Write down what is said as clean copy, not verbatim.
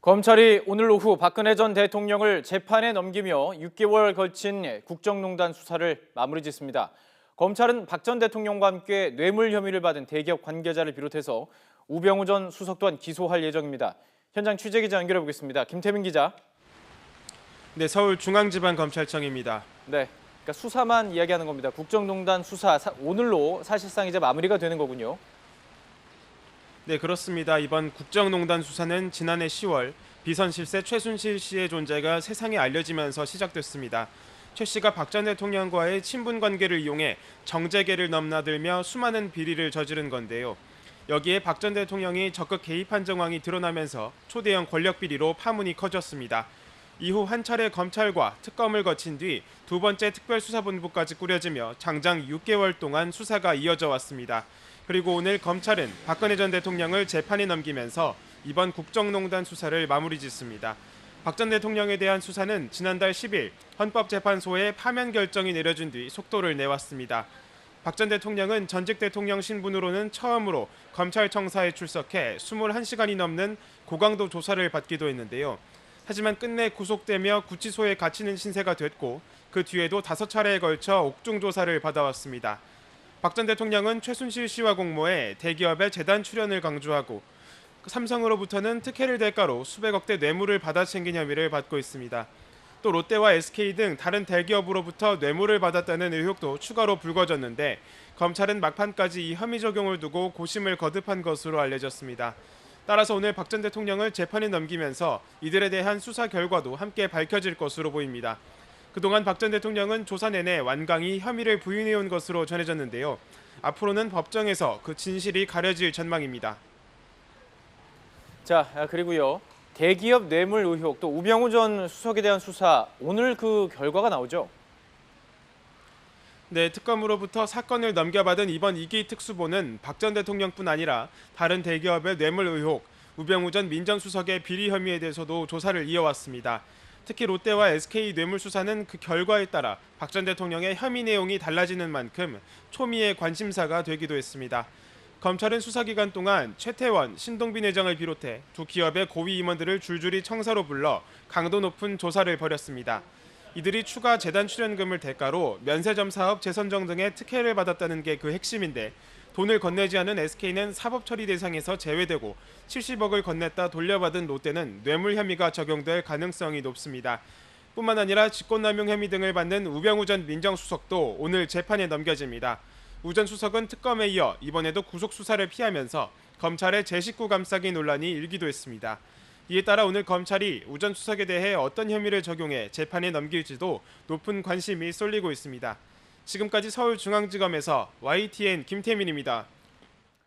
검찰이 오늘 오후 박근혜 전 대통령을 재판에 넘기며 6개월 걸친 국정농단 수사를 마무리 짓습니다. 검찰은 박 전 대통령과 함께 뇌물 혐의를 받은 대기업 관계자를 비롯해서 우병우 전 수석 또한 기소할 예정입니다. 현장 취재기자 연결해 보겠습니다. 김태민 기자. 네, 서울중앙지방검찰청입니다. 네, 그러니까 수사만 이야기하는 겁니다. 국정농단 수사 오늘로 사실상 이제 마무리가 되는 거군요. 네, 그렇습니다. 이번 국정농단 수사는 지난해 10월 비선실세 최순실 씨의 존재가 세상에 알려지면서 시작됐습니다. 최 씨가 박 전 대통령과의 친분 관계를 이용해 정재계를 넘나들며 수많은 비리를 저지른 건데요. 여기에 박 전 대통령이 적극 개입한 정황이 드러나면서 초대형 권력 비리로 파문이 커졌습니다. 이후 한 차례 검찰과 특검을 거친 뒤 두 번째 특별수사본부까지 꾸려지며 장장 6개월 동안 수사가 이어져 왔습니다. 그리고 오늘 검찰은 박근혜 전 대통령을 재판에 넘기면서 이번 국정농단 수사를 마무리 짓습니다. 박 전 대통령에 대한 수사는 지난달 10일 헌법재판소에 파면 결정이 내려진 뒤 속도를 내왔습니다. 박 전 대통령은 전직 대통령 신분으로는 처음으로 검찰청사에 출석해 21시간이 넘는 고강도 조사를 받기도 했는데요. 하지만 끝내 구속되며 구치소에 갇히는 신세가 됐고 그 뒤에도 5차례에 걸쳐 옥중 조사를 받아왔습니다. 박 전 대통령은 최순실 씨와 공모해 대기업의 재단 출연을 강조하고 삼성으로부터는 특혜를 대가로 수백억대 뇌물을 받아 챙긴 혐의를 받고 있습니다. 또 롯데와 SK 등 다른 대기업으로부터 뇌물을 받았다는 의혹도 추가로 불거졌는데 검찰은 막판까지 이 혐의 적용을 두고 고심을 거듭한 것으로 알려졌습니다. 따라서 오늘 박 전 대통령을 재판에 넘기면서 이들에 대한 수사 결과도 함께 밝혀질 것으로 보입니다. 그동안 박 전 대통령은 조사 내내 완강히 혐의를 부인해온 것으로 전해졌는데요. 앞으로는 법정에서 그 진실이 가려질 전망입니다. 자, 그리고요. 대기업 뇌물 의혹 또 우병우 전 수석에 대한 수사 오늘 그 결과가 나오죠? 네, 특검으로부터 사건을 넘겨받은 이번 2기 특수본은 박 전 대통령뿐 아니라 다른 대기업의 뇌물 의혹, 우병우 전 민정수석의 비리 혐의에 대해서도 조사를 이어왔습니다. 특히 롯데와 SK 뇌물 수사는 그 결과에 따라 박 전 대통령의 혐의 내용이 달라지는 만큼 초미의 관심사가 되기도 했습니다. 검찰은 수사 기간 동안 최태원, 신동빈 회장을 비롯해 두 기업의 고위 임원들을 줄줄이 청사로 불러 강도 높은 조사를 벌였습니다. 이들이 추가 재단 출연금을 대가로 면세점 사업 재선정 등의 특혜를 받았다는 게 그 핵심인데 돈을 건네지 않은 SK는 사법 처리 대상에서 제외되고 70억을 건넸다 돌려받은 롯데는 뇌물 혐의가 적용될 가능성이 높습니다. 뿐만 아니라 직권남용 혐의 등을 받는 우병우 전 민정수석도 오늘 재판에 넘겨집니다. 우 전 수석은 특검에 이어 이번에도 구속 수사를 피하면서 검찰의 제 식구 감싸기 논란이 일기도 했습니다. 이에 따라 오늘 검찰이 우 전 수석에 대해 어떤 혐의를 적용해 재판에 넘길지도 높은 관심이 쏠리고 있습니다. 지금까지 서울중앙지검에서 YTN 김태민입니다.